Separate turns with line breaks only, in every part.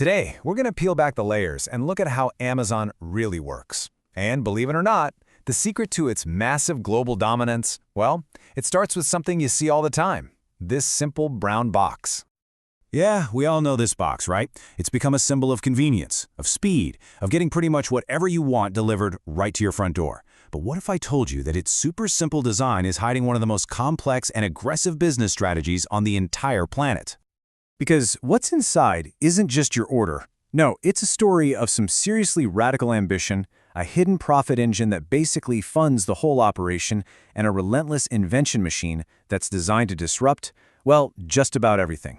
Today, we're going to peel back the layers and look at how Amazon really works. And believe it or not, the secret to its massive global dominance, well, it starts with something you see all the time, this simple brown box.
Yeah, we all know this box, right? It's become a symbol of convenience, of speed, of getting pretty much whatever you want delivered right to your front door. But what if I told you that its super simple design is hiding one of the most complex and aggressive business strategies on the entire planet? Because what's inside isn't just your order. No, it's a story of some seriously radical ambition, a hidden profit engine that basically funds the whole operation, and a relentless invention machine that's designed to disrupt, well, just about everything.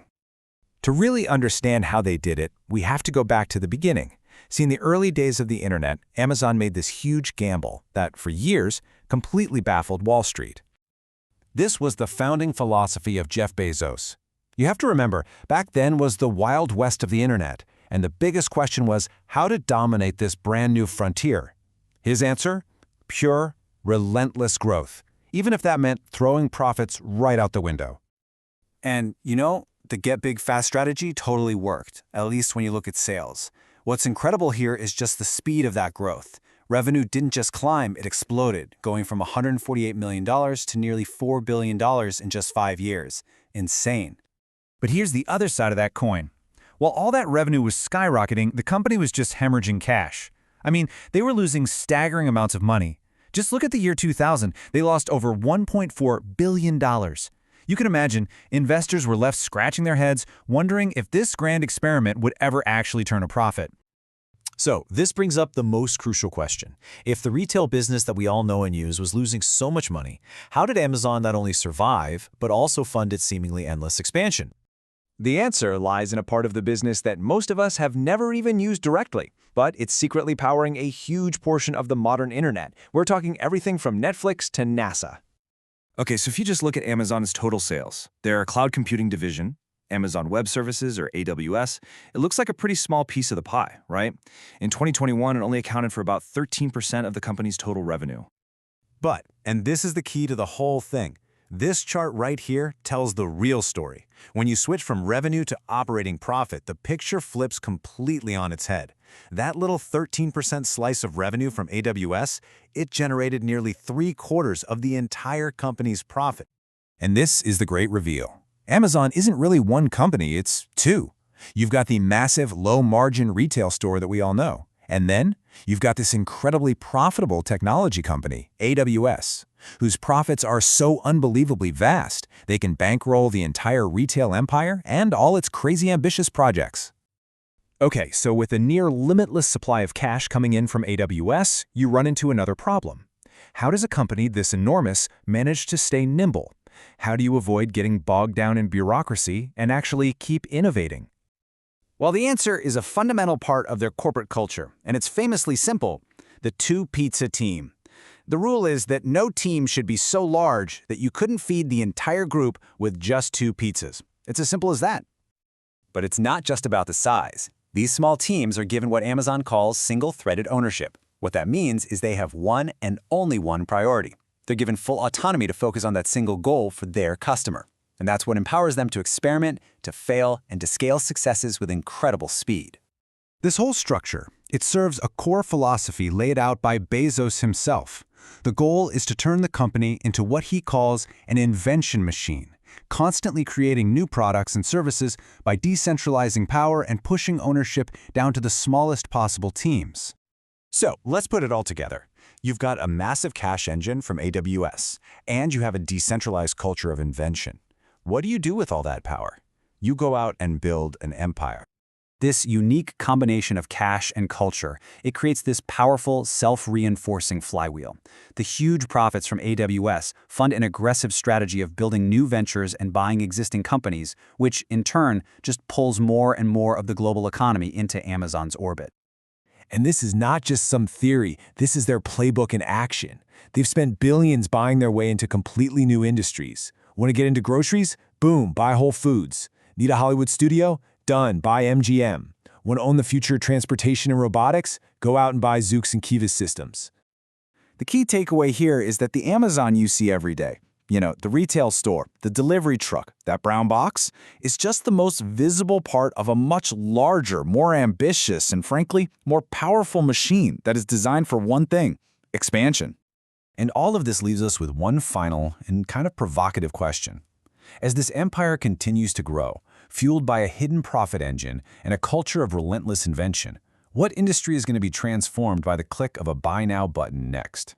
To really understand how they did it, we have to go back to the beginning. See, in the early days of the internet, Amazon made this huge gamble that, for years, completely baffled Wall Street. This was the founding philosophy of Jeff Bezos. You have to remember, back then was the wild west of the internet, and the biggest question was how to dominate this brand new frontier. His answer? Pure, relentless growth, even if that meant throwing profits right out the window.
And, the get big fast strategy totally worked, at least when you look at sales. What's incredible here is just the speed of that growth. Revenue didn't just climb, it exploded, going from $148 million to nearly $4 billion in just 5 years. Insane.
But here's the other side of that coin. While all that revenue was skyrocketing, the company was just hemorrhaging cash. I mean, they were losing staggering amounts of money. Just look at the year 2000. They lost over $1.4 billion. You can imagine, investors were left scratching their heads, wondering if this grand experiment would ever actually turn a profit.
So, this brings up the most crucial question. If the retail business that we all know and use was losing so much money, how did Amazon not only survive, but also fund its seemingly endless expansion?
The answer lies in a part of the business that most of us have never even used directly, but it's secretly powering a huge portion of the modern internet. We're talking everything from Netflix to NASA.
Okay, so if you just look at Amazon's total sales, their cloud computing division, Amazon Web Services, or AWS, it looks like a pretty small piece of the pie, right? In 2021, it only accounted for about 13% of the company's total revenue.
But, and this is the key to the whole thing, this chart right here tells the real story. When you switch from revenue to operating profit, the picture flips completely on its head. That little 13% slice of revenue from AWS, it generated nearly 3/4 of the entire company's profit. And this is the great reveal. Amazon isn't really one company, it's two. You've got the massive low-margin retail store that we all know. And then you've got this incredibly profitable technology company, AWS, whose profits are so unbelievably vast, they can bankroll the entire retail empire and all its crazy ambitious projects.
Okay, so with a near limitless supply of cash coming in from AWS, you run into another problem. How does a company this enormous manage to stay nimble? How do you avoid getting bogged down in bureaucracy and actually keep innovating?
Well, the answer is a fundamental part of their corporate culture, and it's famously simple: the two-pizza team. The rule is that no team should be so large that you couldn't feed the entire group with just 2 pizzas. It's as simple as that. But it's not just about the size. These small teams are given what Amazon calls single-threaded ownership. What that means is they have one and only one priority. They're given full autonomy to focus on that single goal for their customer. And that's what empowers them to experiment, to fail, and to scale successes with incredible speed.
This whole structure, it serves a core philosophy laid out by Bezos himself. The goal is to turn the company into what he calls an invention machine, constantly creating new products and services by decentralizing power and pushing ownership down to the smallest possible teams.
So, let's put it all together. You've got a massive cash engine from AWS, and you have a decentralized culture of invention. What do you do with all that power? You go out and build an empire. This unique combination of cash and culture, it creates this powerful, self-reinforcing flywheel. The huge profits from AWS fund an aggressive strategy of building new ventures and buying existing companies, which, in turn, just pulls more and more of the global economy into Amazon's orbit.
And this is not just some theory, this is their playbook in action. They've spent billions buying their way into completely new industries. Want to get into groceries? Boom, buy Whole Foods. Need a Hollywood studio? Done, buy MGM. Want to own the future of transportation and robotics? Go out and buy Zoox and Kivas Systems.
The key takeaway here is that the Amazon you see every day, The retail store, the delivery truck, that brown box, is just the most visible part of a much larger, more ambitious, and frankly, more powerful machine that is designed for one thing: expansion.
And all of this leaves us with one final and kind of provocative question. As this empire continues to grow, fueled by a hidden profit engine and a culture of relentless invention, what industry is going to be transformed by the click of a buy now button next?